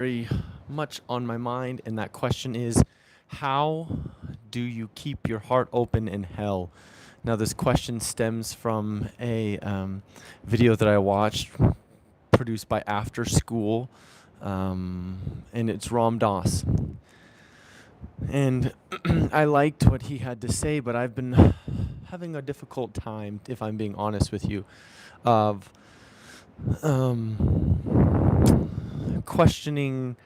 very much on my mind, and that question is, how do you keep your heart open in hell? Now, this question stems from a video that I watched produced by After School, and it's Ram Dass. And I liked what he had to say, but I've been having a difficult time, if I'm being honest with you, of questioning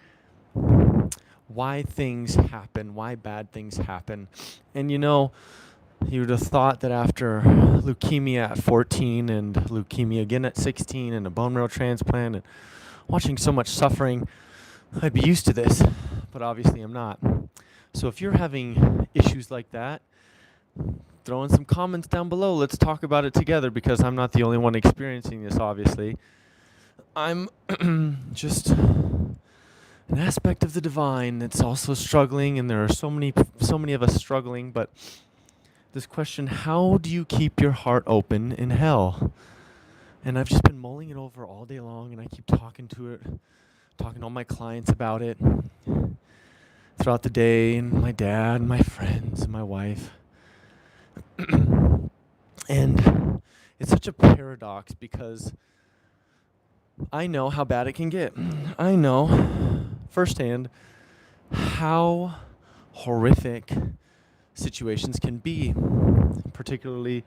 why things happen, why bad things happen. And you would have thought that after leukemia at 14 and leukemia again at 16 and a bone marrow transplant and watching so much suffering, I'd be used to this, but obviously I'm not. So if you're having issues like that, throw in some comments down below. Let's talk about it together, because I'm not the only one experiencing this, obviously. I'm just an aspect of the divine that's also struggling, and there are so many of us struggling. But this question, how do you keep your heart open in hell? And I've just been mulling it over all day long, and I keep talking to all my clients about it throughout the day, and my dad, and my friends, and my wife. And it's such a paradox, because I know how bad it can get. I know firsthand how horrific situations can be, particularly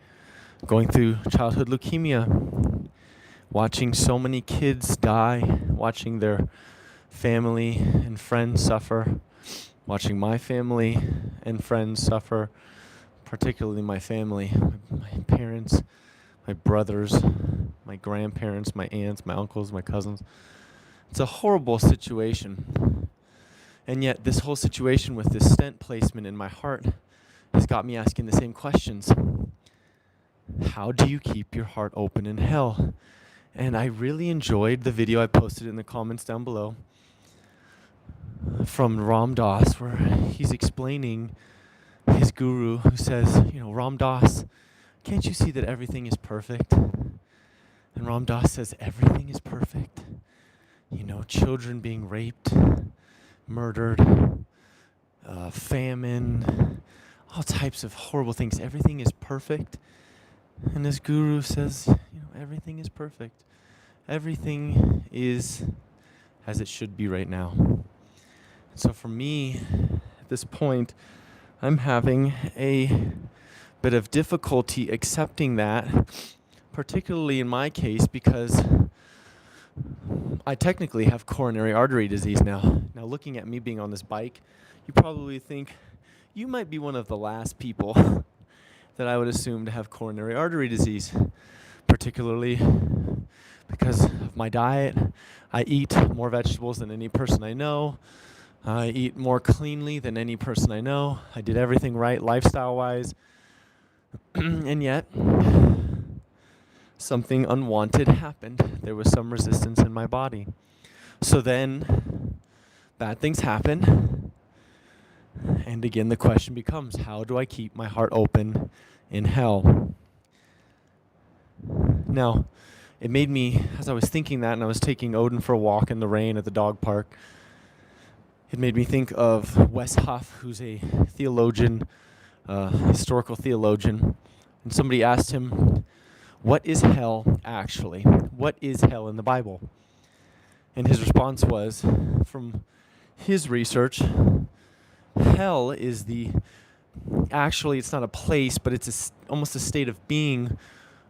going through childhood leukemia, watching so many kids die, watching their family and friends suffer, watching my family and friends suffer, particularly my family, my parents, my brothers, my grandparents, my aunts, my uncles, my cousins. It's a horrible situation. And yet this whole situation with this stent placement in my heart has got me asking the same questions. How do you keep your heart open in hell? And I really enjoyed the video I posted in the comments down below from Ram Dass, where he's explaining his guru, who says, Ram Dass, can't you see that everything is perfect? And Ram Dass says, everything is perfect. Children being raped, murdered, famine, all types of horrible things. Everything is perfect. And his guru says, everything is perfect. Everything is as it should be right now. So for me, at this point, I'm having a bit of difficulty accepting that, particularly in my case, because I technically have coronary artery disease now. Now, looking at me being on this bike, you probably think you might be one of the last people that I would assume to have coronary artery disease, particularly because of my diet. I eat more vegetables than any person I know. I eat more cleanly than any person I know. I did everything right lifestyle-wise. And yet, something unwanted happened. There was some resistance in my body. So then, bad things happen. And again, the question becomes, how do I keep my heart open in hell? Now, it made me, as I was thinking that, and I was taking Odin for a walk in the rain at the dog park, it made me think of Wes Huff, who's a theologian, historical theologian. And somebody asked him, what is hell actually? What is hell in the Bible? And his response was, from his research, hell is actually it's not a place, but it's almost a state of being,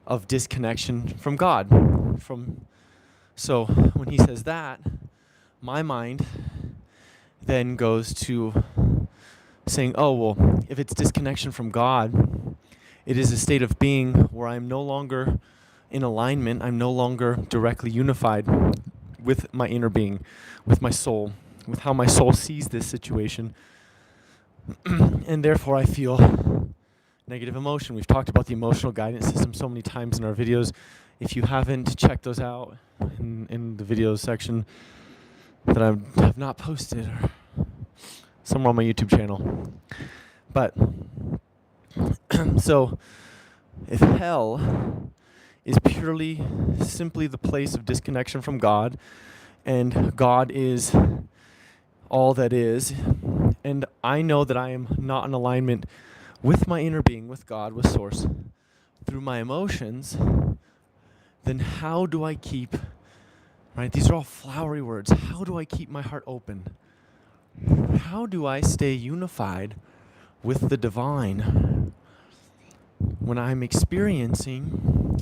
of disconnection from God. So when he says that, my mind then goes to saying, oh, well, if it's disconnection from God, it is a state of being where I'm no longer in alignment, I'm no longer directly unified with my inner being, with my soul, with how my soul sees this situation. And therefore I feel negative emotion. We've talked about the emotional guidance system so many times in our videos. If you haven't checked those out in the videos section that I have not posted, or somewhere on my YouTube channel. But so if hell is simply the place of disconnection from God, and God is all that is, and I know that I am not in alignment with my inner being, with God, with Source, through my emotions, then how do I keep, right? These are all flowery words. How do I keep my heart open? How do I stay unified with the divine when I'm experiencing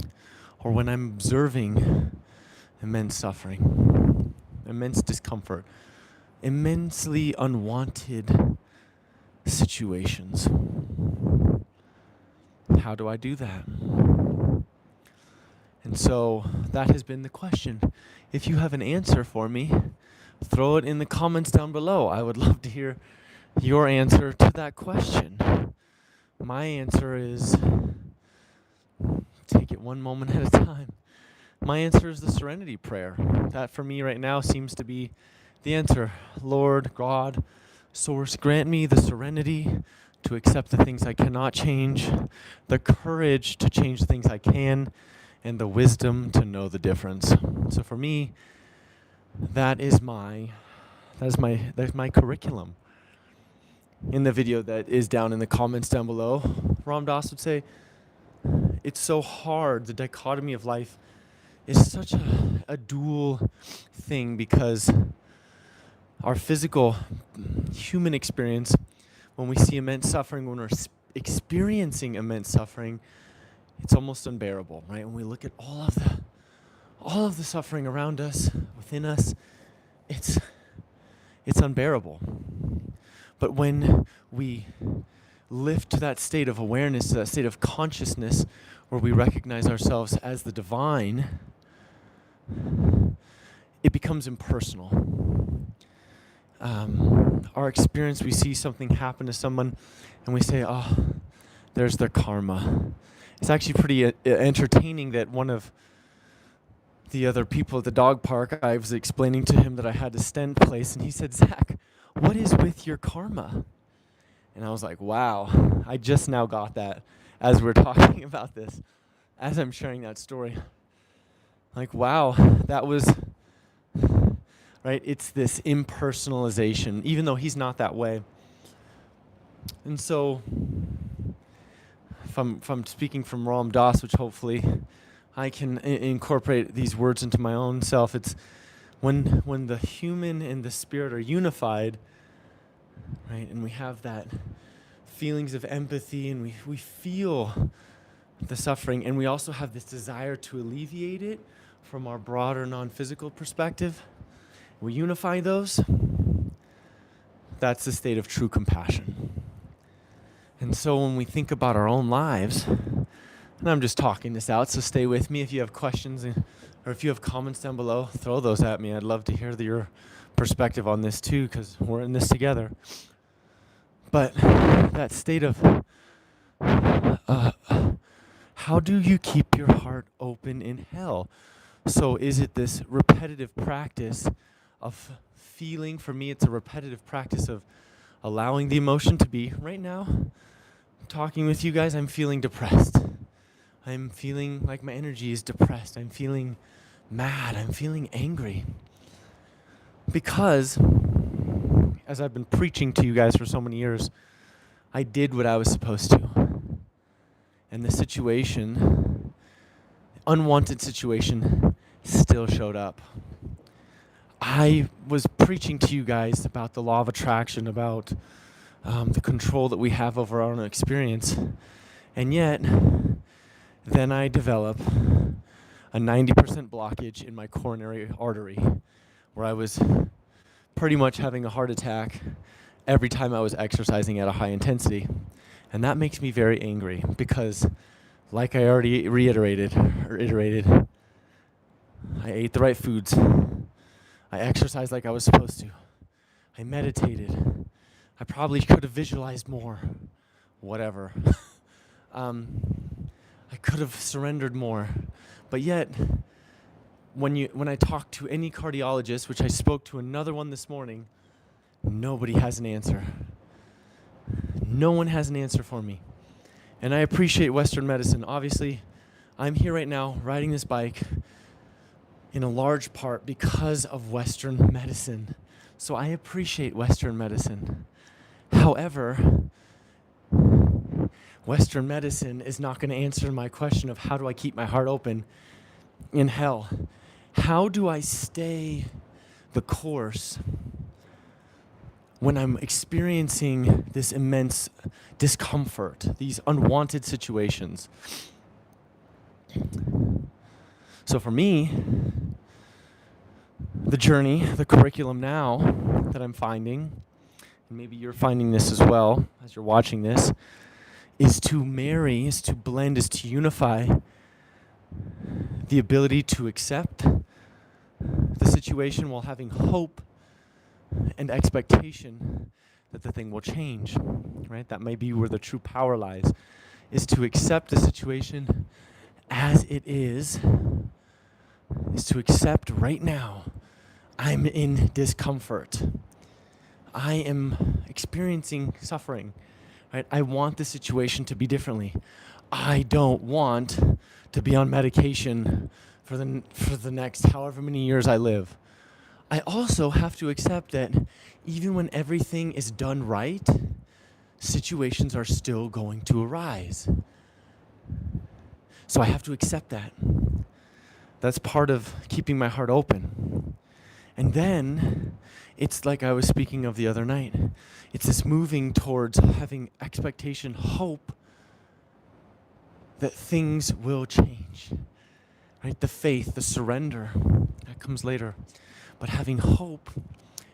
or when I'm observing immense suffering, immense discomfort, immensely unwanted situations? How do I do that? And so that has been the question. If you have an answer for me, throw it in the comments down below. I would love to hear your answer to that question. My answer is take it one moment at a time. My answer is the serenity prayer. That for me right now seems to be the answer. Lord, God, Source, grant me the serenity to accept the things I cannot change, the courage to change the things I can, and the wisdom to know the difference. So for me, that is my curriculum. In the video that is down in the comments down below, Ram Dass would say, it's so hard. The dichotomy of life is such a dual thing, because our physical human experience, when we see immense suffering, when we're experiencing immense suffering, it's almost unbearable, right? When we look at all of the suffering around us, within us, it's unbearable. But when we lift to that state of awareness, to that state of consciousness, where we recognize ourselves as the divine, it becomes impersonal. Our experience, we see something happen to someone, and we say, oh, there's their karma. It's actually pretty entertaining that one of the other people at the dog park, I was explaining to him that I had a stent placed, and he said, Zach, what is with your karma? And I was like, wow, I just now got that as we're talking about this, as I'm sharing that story. Like, wow, that was, right? It's this impersonalization, even though he's not that way. And so, if I'm speaking from Ram Dass, which hopefully I can incorporate these words into my own self, it's when the human and the spirit are unified, right? And we have that feelings of empathy, and we feel the suffering, and we also have this desire to alleviate it from our broader non-physical perspective. We unify those. That's the state of true compassion. And so when we think about our own lives, and I'm just talking this out, so stay with me. If you have questions or if you have comments down below, throw those at me. I'd love to hear your perspective on this too, because we're in this together. But that state of how do you keep your heart open in hell? So is it this repetitive practice of feeling? For me, it's a repetitive practice of allowing the emotion to be. Right now, talking with you guys, I'm feeling depressed. I'm feeling like my energy is depressed. I'm feeling mad. I'm feeling angry. Because, as I've been preaching to you guys for so many years, I did what I was supposed to. And the situation, unwanted situation, still showed up. I was preaching to you guys about the law of attraction, about the control that we have over our own experience. And yet, then I develop a 90% blockage in my coronary artery, where I was pretty much having a heart attack every time I was exercising at a high intensity. And that makes me very angry because, like I already iterated, I ate the right foods. I exercised like I was supposed to. I meditated. I probably could have visualized more. Whatever. I could have surrendered more. But yet, when I talk to any cardiologist, which I spoke to another one this morning, nobody has an answer. No one has an answer for me. And I appreciate Western medicine. Obviously, I'm here right now riding this bike in a large part because of Western medicine. So I appreciate Western medicine. However, Western medicine is not going to answer my question of how do I keep my heart open in hell. How do I stay the course when I'm experiencing this immense discomfort, these unwanted situations? So for me, the journey, the curriculum now that I'm finding, and maybe you're finding this as well as you're watching this, is to marry, is to blend, is to unify the ability to accept the situation while having hope and expectation that the thing will change, right? That may be where the true power lies, is to accept the situation as it is to accept right now, I'm in discomfort. I am experiencing suffering, right? I want the situation to be differently. I don't want to be on medication for the next however many years I live. I also have to accept that even when everything is done right, situations are still going to arise. So I have to accept that. That's part of keeping my heart open. And then it's like I was speaking of the other night. It's this moving towards having expectation, hope that things will change. Right? The faith, the surrender, that comes later. But having hope,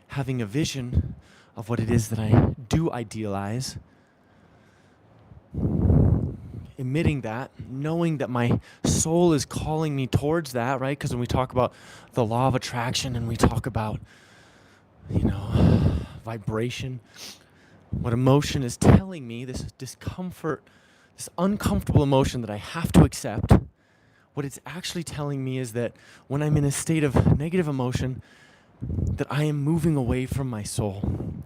having a vision of what it is that I do idealize, emitting that, knowing that my soul is calling me towards that, right? Because when we talk about the law of attraction and we talk about, vibration, what emotion is telling me, this discomfort, this uncomfortable emotion that I have to accept, what it's actually telling me is that when I'm in a state of negative emotion, that I am moving away from my soul.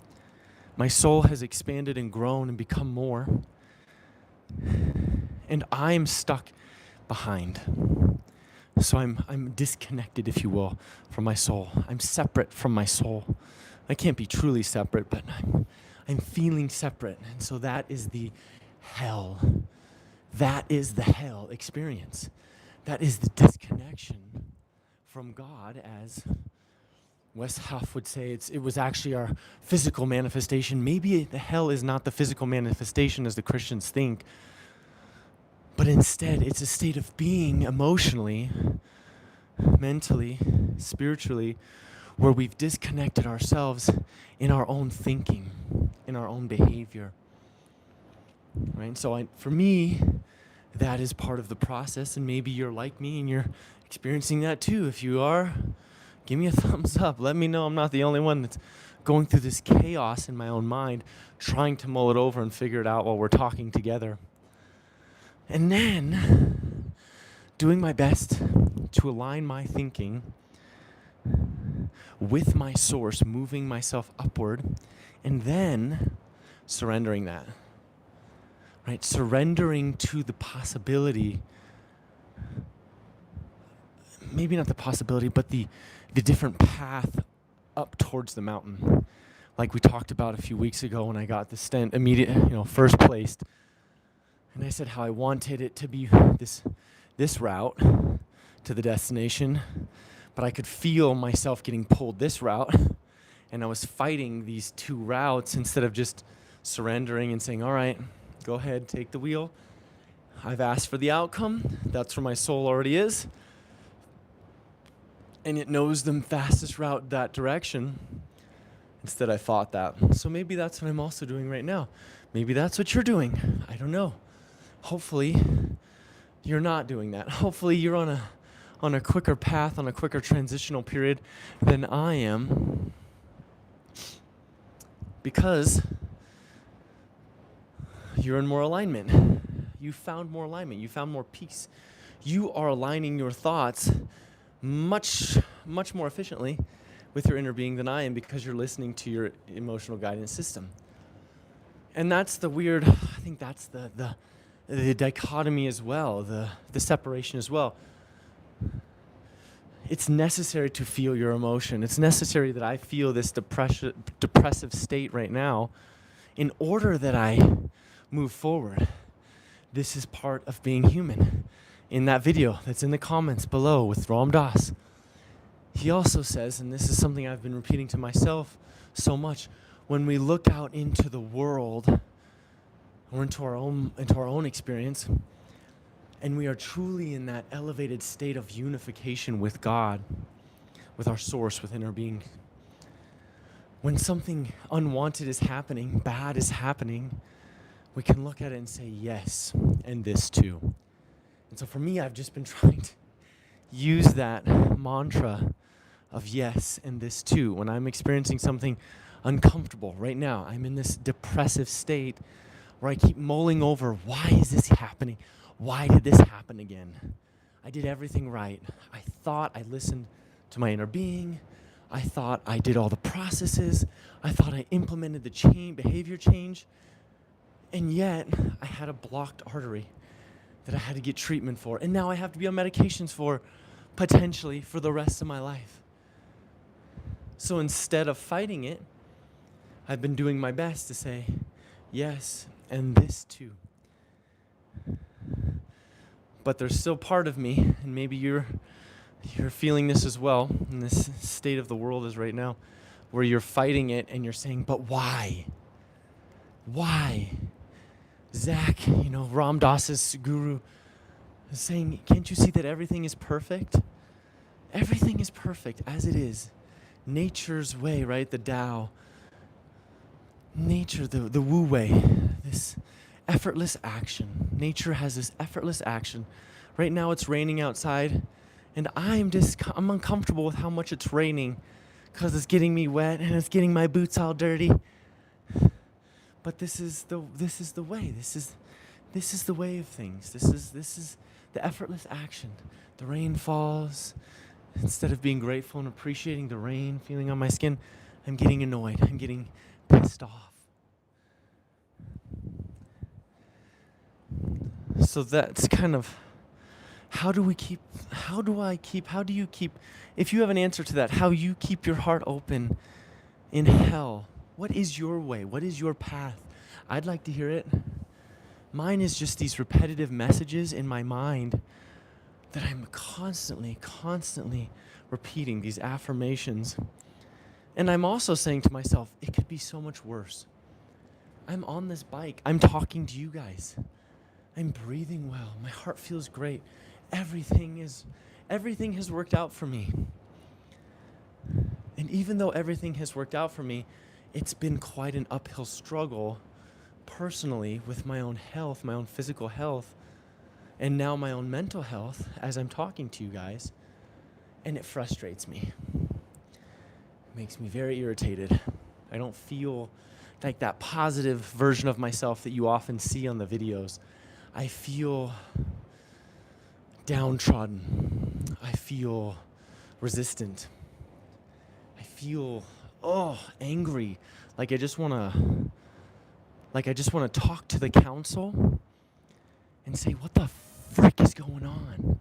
My soul has expanded and grown and become more. And I'm stuck behind. So I'm disconnected, if you will, from my soul. I'm separate from my soul. I can't be truly separate, but I'm feeling separate. And so that is the hell. That is the hell experience. That is the disconnection from God, as Wes Huff would say. It was actually our physical manifestation. Maybe the hell is not the physical manifestation as the Christians think, but instead it's a state of being emotionally, mentally, spiritually, where we've disconnected ourselves in our own thinking, in our own behavior. Right? So for me, that is part of the process, and maybe you're like me and you're experiencing that too. If you are, give me a thumbs up. Let me know I'm not the only one that's going through this chaos in my own mind, trying to mull it over and figure it out while we're talking together. And then doing my best to align my thinking with my source, moving myself upward, and then surrendering that. Right? Surrendering to the possibility, maybe not the possibility, but the different path up towards the mountain. Like we talked about a few weeks ago when I got the stent first placed. And I said how I wanted it to be this route to the destination, but I could feel myself getting pulled this route, and I was fighting these two routes instead of just surrendering and saying, all right, go ahead, take the wheel. I've asked for the outcome. That's where my soul already is. And it knows the fastest route that direction. Instead, I thought that. So maybe that's what I'm also doing right now. Maybe that's what you're doing. I don't know. Hopefully, you're not doing that. Hopefully, you're on a quicker path, on a quicker transitional period than I am. Because you're in more alignment. You found more alignment. You found more peace. You are aligning your thoughts much, much more efficiently with your inner being than I am, because you're listening to your emotional guidance system. And that's the weird, I think that's the dichotomy as well, the separation as well. It's necessary to feel your emotion. It's necessary that I feel this depressive state right now in order that I move forward. This is part of being human. In that video that's in the comments below with Ram Dass, he also says, and this is something I've been repeating to myself so much, when we look out into the world or into our own experience, and we are truly in that elevated state of unification with God, with our source, within our being. When something unwanted is happening, bad is happening, we can look at it and say, yes, and this too. And so for me, I've just been trying to use that mantra of yes, and this too. When I'm experiencing something uncomfortable right now, I'm in this depressive state where I keep mulling over, why is this happening? Why did this happen again? I did everything right. I thought I listened to my inner being. I thought I did all the processes. I thought I implemented the behavior change. And yet, I had a blocked artery that I had to get treatment for. And now I have to be on medications for, potentially, for the rest of my life. So instead of fighting it, I've been doing my best to say, yes, and this too. But there's still part of me, and maybe you're feeling this as well, in this state of the world is right now, where you're fighting it and you're saying, but why? Why? Zach, Ram Dass's guru, is saying, can't you see that everything is perfect? Everything is perfect as it is. Nature's way, right? The Tao. Nature, the Wu way. This effortless action. Nature has this effortless action. Right now it's raining outside, and I'm uncomfortable with how much it's raining because it's getting me wet and it's getting my boots all dirty. But this is the way. This is the way of things. This is the effortless action. The rain falls. Instead of being grateful and appreciating the rain feeling on my skin, I'm getting annoyed. I'm getting pissed off. So that's kind of how do you keep, if you have an answer to that, how you keep your heart open in hell. What is your way? What is your path? I'd like to hear it. Mine is just these repetitive messages in my mind that I'm constantly repeating, these affirmations. And I'm also saying to myself, it could be so much worse. I'm on this bike. I'm talking to you guys. I'm breathing well. My heart feels great. Everything has worked out for me. And even though everything has worked out for me, it's been quite an uphill struggle personally with my own health, my own physical health, and now my own mental health as I'm talking to you guys. And it frustrates me. It makes me very irritated. I don't feel like that positive version of myself that you often see on the videos. I feel downtrodden. I feel resistant. I feel angry. Like I just want to talk to the council and say, what the frick is going on?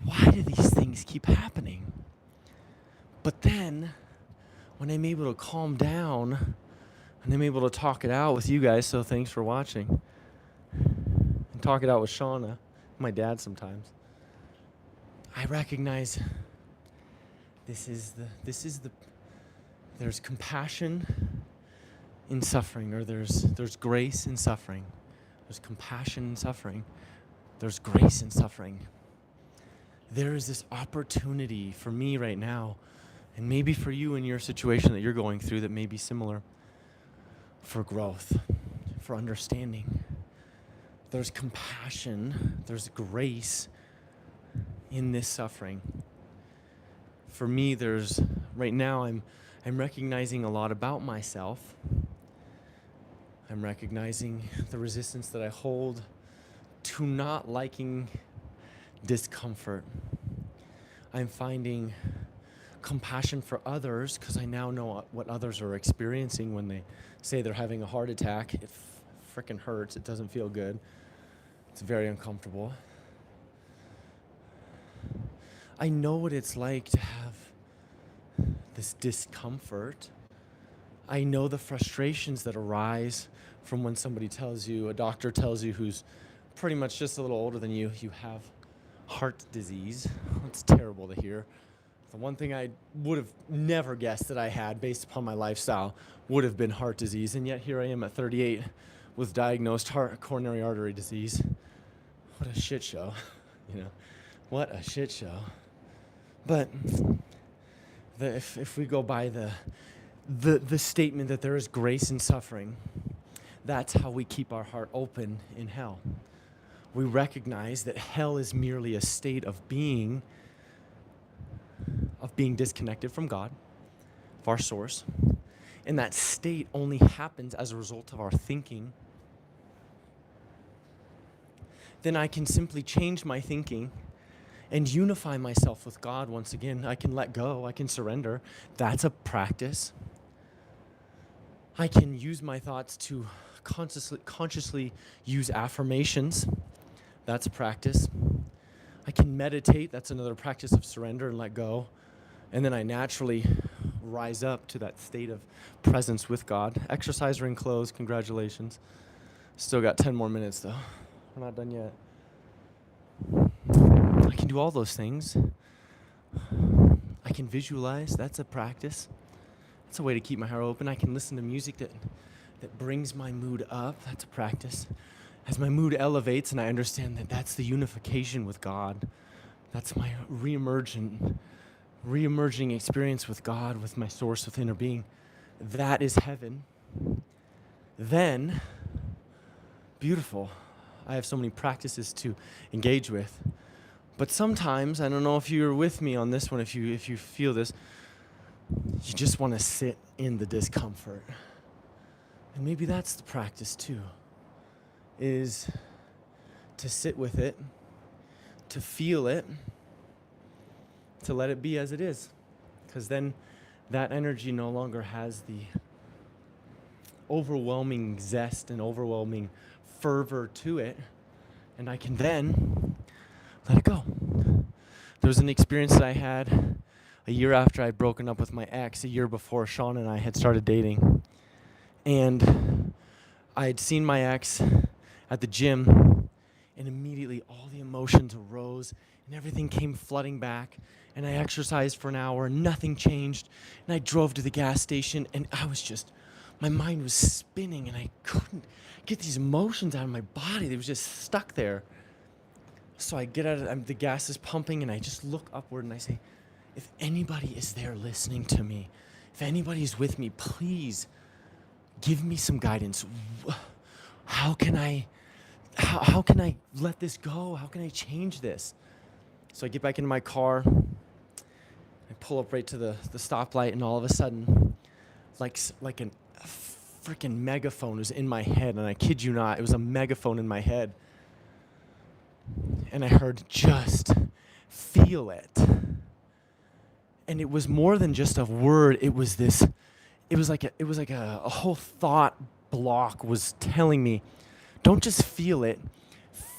Why do these things keep happening? But then when I'm able to calm down and I'm able to talk it out with you guys, so thanks for watching, and talk it out with Shauna, my dad sometimes, I recognize there's compassion in suffering, or there's grace in suffering. There's compassion in suffering. There's grace in suffering. There is this opportunity for me right now, and maybe for you in your situation that you're going through that may be similar, for growth, for understanding. There's compassion, there's grace in this suffering. For me, right now I'm recognizing a lot about myself. I'm recognizing the resistance that I hold to not liking discomfort. I'm finding compassion for others because I now know what others are experiencing when they say they're having a heart attack. It freaking hurts. It doesn't feel good. It's very uncomfortable. I know what it's like to have this discomfort. I know the frustrations that arise from when somebody tells you, a doctor tells you who's pretty much just a little older than you have heart disease. It's terrible to hear. The one thing I would have never guessed that I had based upon my lifestyle would have been heart disease, and yet here I am at 38 with diagnosed coronary artery disease. What a shit show, What a shit show. But if we go by the statement that there is grace in suffering, that's how we keep our heart open in hell. We recognize that hell is merely a state of being disconnected from God, of our source. And that state only happens as a result of our thinking. Then I can simply change my thinking and unify myself with God once again. I can let go. I can surrender. That's a practice. I can use my thoughts to consciously use affirmations. That's a practice. I can meditate. That's another practice of surrender and let go. And then I naturally rise up to that state of presence with God. Exercise ring closed. Congratulations. Still got 10 more minutes, though. We're not done yet. I can do all those things. I can visualize. That's a practice. That's a way to keep my heart open. I can listen to music that brings my mood up. That's a practice. As my mood elevates and I understand that that's the unification with God, that's my re-emerging experience with God, with my source, with inner being, that is heaven. Then, beautiful. I have so many practices to engage with. But sometimes, I don't know if you're with me on this one, if you feel this, you just want to sit in the discomfort. And maybe that's the practice too, is to sit with it, to feel it, to let it be as it is. Because then that energy no longer has the overwhelming zest and overwhelming fervor to it, and I can then let it go. There was an experience that I had a year after I'd broken up with my ex, a year before Sean and I had started dating. And I had seen my ex at the gym, and immediately all the emotions arose and everything came flooding back. And I exercised for an hour, nothing changed. And I drove to the gas station, and my mind was spinning, and I couldn't get these emotions out of my body. They were just stuck there. So I get out of the gas is pumping, and I just look upward and I say, if anybody is there listening to me, if anybody's with me, please give me some guidance. How can I let this go? How can I change this? So I get back into my car. I pull up right to the stoplight, and all of a sudden, like a freaking megaphone was in my head, and I kid you not, it was a megaphone in my head. And I heard, just feel it. And it was more than just a word. It was like a whole thought block was telling me, don't just feel it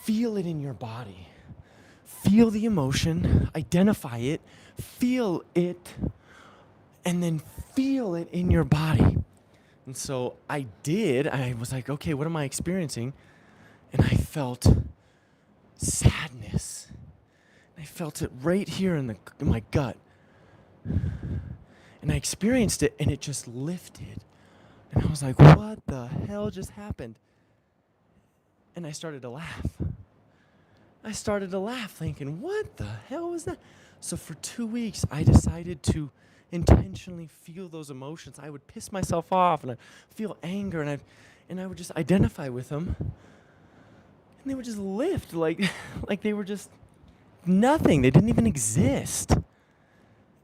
in your body. Feel the emotion, identify it, feel it, and then feel it in your body. And so I did. I was like, okay, what am I experiencing? And I felt sadness. I felt it right here in my gut. And I experienced it, and it just lifted. And I was like, what the hell just happened? And I started to laugh. Thinking, what the hell was that? So for 2 weeks, I decided to intentionally feel those emotions. I would piss myself off, and I'd feel anger, and I would just identify with them. And they would just lift like they were just nothing. They didn't even exist.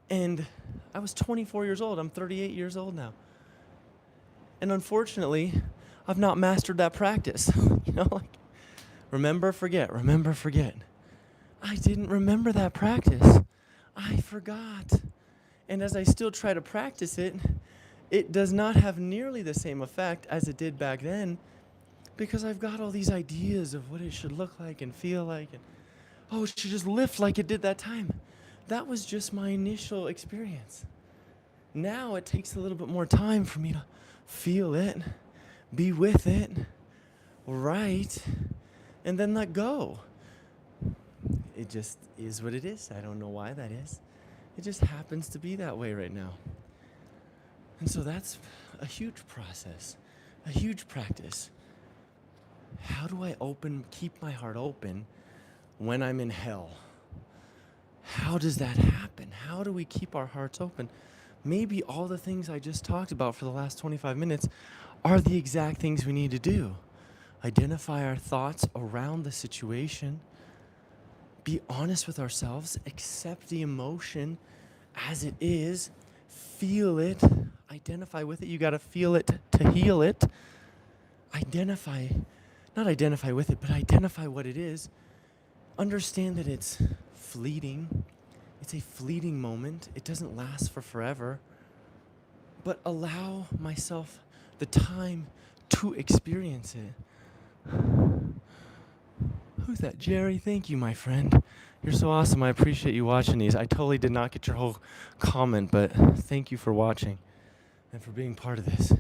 And I was 24 years old. I'm 38 years old now. And unfortunately, I've not mastered that practice. Remember, forget. I didn't remember that practice. I forgot. And as I still try to practice it, it does not have nearly the same effect as it did back then, because I've got all these ideas of what it should look like and feel like. And, it should just lift like it did that time. that was just my initial experience. Now it takes a little bit more time for me to feel it, be with it, right, and then let go. It just is what it is. I don't know why that is. It just happens to be that way right now. And so that's a huge process, a huge practice. How do I keep my heart open when I'm in hell? How does that happen? How do we keep our hearts open? Maybe all the things I just talked about for the last 25 minutes are the exact things we need to do. Identify our thoughts around the situation. Be honest with ourselves. Accept the emotion as it is. Feel it. Identify with it. You got to feel it to heal it. Not identify with it, but identify what it is. Understand that it's fleeting. It's a fleeting moment. It doesn't last for forever. But allow myself the time to experience it. Who's that? Jerry? Thank you, my friend. You're so awesome. I appreciate you watching these. I totally did not get your whole comment, but thank you for watching and for being part of this.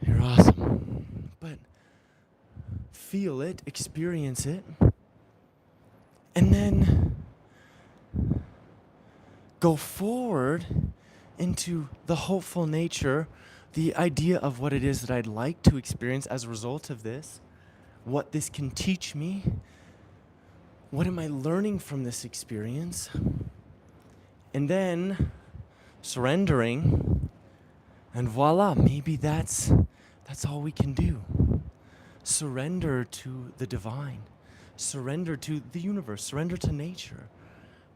You're awesome. But feel it, experience it, and then go forward into the hopeful nature, the idea of what it is that I'd like to experience as a result of this, what this can teach me, what am I learning from this experience, and then surrendering, and voila, maybe that's all we can do. Surrender to the divine, surrender to the universe, surrender to nature.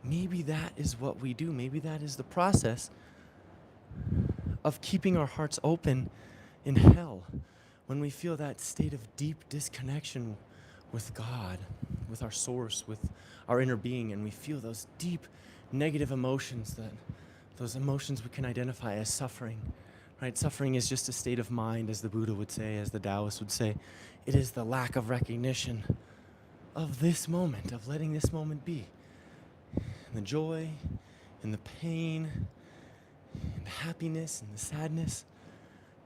Maybe that is what we do. Maybe that is the process of keeping our hearts open in hell, when we feel that state of deep disconnection with God, with our source, with our inner being, and we feel those deep negative emotions, those emotions we can identify as suffering, right? Suffering is just a state of mind, as the Buddha would say, as the Taoists would say. It is the lack of recognition of this moment, of letting this moment be. And the joy, and the pain, and the happiness, and the sadness,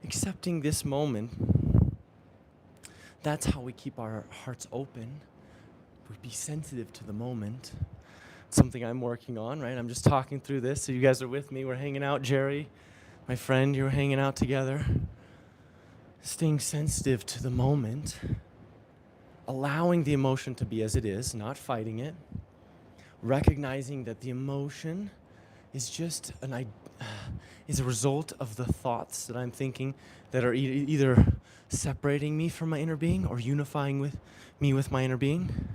accepting this moment. That's how we keep our hearts open. We be sensitive to the moment. It's something I'm working on, right? I'm just talking through this, so you guys are with me. We're hanging out. Jerry, my friend, you're hanging out together. Staying sensitive to the moment. Allowing the emotion to be as it is, not fighting it. Recognizing that the emotion is just is a result of the thoughts that I'm thinking that are either separating me from my inner being or unifying with me with my inner being.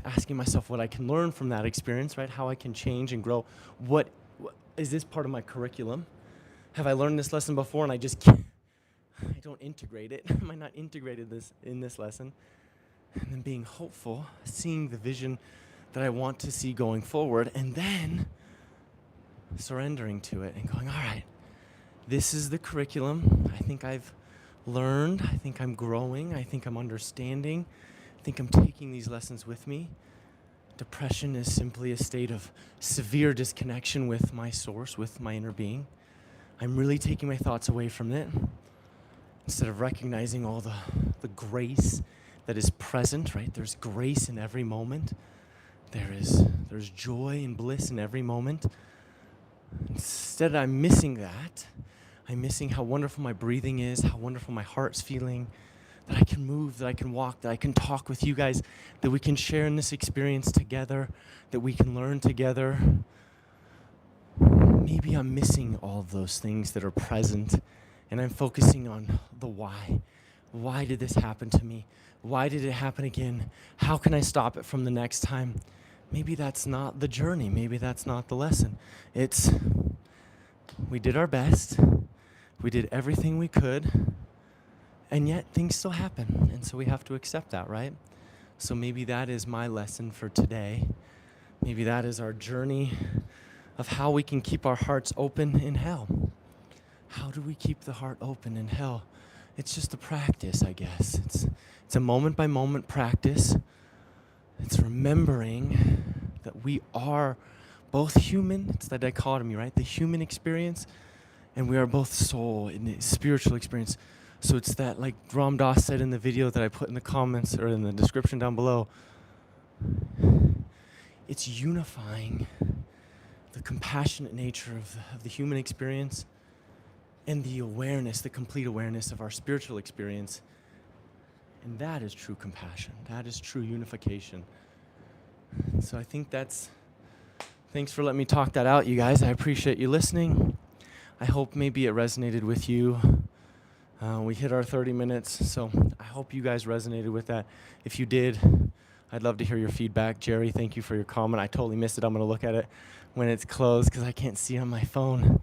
Asking myself what I can learn from that experience, right? How I can change and grow. What is this part of my curriculum? Have I learned this lesson before and I just can't, I don't integrate it? Am I not integrated in this lesson? And then being hopeful, seeing the vision that I want to see going forward, and then surrendering to it and going, all right, this is the curriculum. I think I've learned. I think I'm growing. I think I'm understanding. I think I'm taking these lessons with me. Depression is simply a state of severe disconnection with my source, with my inner being. I'm really taking my thoughts away from it instead of recognizing all the grace that is present, right? There's grace in every moment. There's joy and bliss in every moment. Instead, I'm missing that. I'm missing how wonderful my breathing is, how wonderful my heart's feeling, that I can move, that I can walk, that I can talk with you guys, that we can share in this experience together, that we can learn together. Maybe I'm missing all of those things that are present, and I'm focusing on the why. Why did this happen to me? Why did it happen again? How can I stop it from the next time? Maybe that's not the journey. Maybe that's not the lesson. It's, we did our best. We did everything we could. And yet things still happen. And so we have to accept that, right? So maybe that is my lesson for today. Maybe that is our journey of how we can keep our hearts open in hell. How do we keep the heart open in hell? It's just a practice, I guess. It's a moment-by-moment practice. It's remembering that we are both human. It's that dichotomy, right? The human experience, and we are both soul in the spiritual experience. So it's that, like Ram Dass said in the video that I put in the comments or in the description down below, it's unifying the compassionate nature of the human experience and the awareness, the complete awareness of our spiritual experience. And that is true compassion. That is true unification. So I think thanks for letting me talk that out, you guys. I appreciate you listening. I hope maybe it resonated with you. We hit our 30 minutes, so I hope you guys resonated with that. If you did, I'd love to hear your feedback. Jerry, thank you for your comment. I totally missed it. I'm going to look at it when it's closed because I can't see on my phone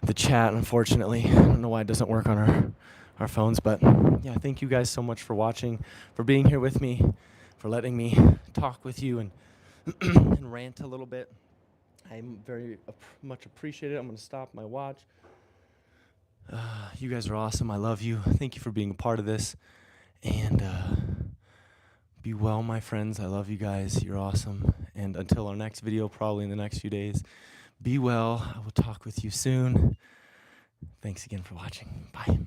the chat, unfortunately. I don't know why it doesn't work on our phones, but yeah, thank you guys so much for watching, for being here with me, for letting me talk with you and, and rant a little bit. I'm very much appreciated. I'm going to stop my watch. You guys are awesome. I love you. Thank you for being a part of this. And be well, my friends. I love you guys. You're awesome. And until our next video, probably in the next few days, be well. I will talk with you soon. Thanks again for watching. Bye.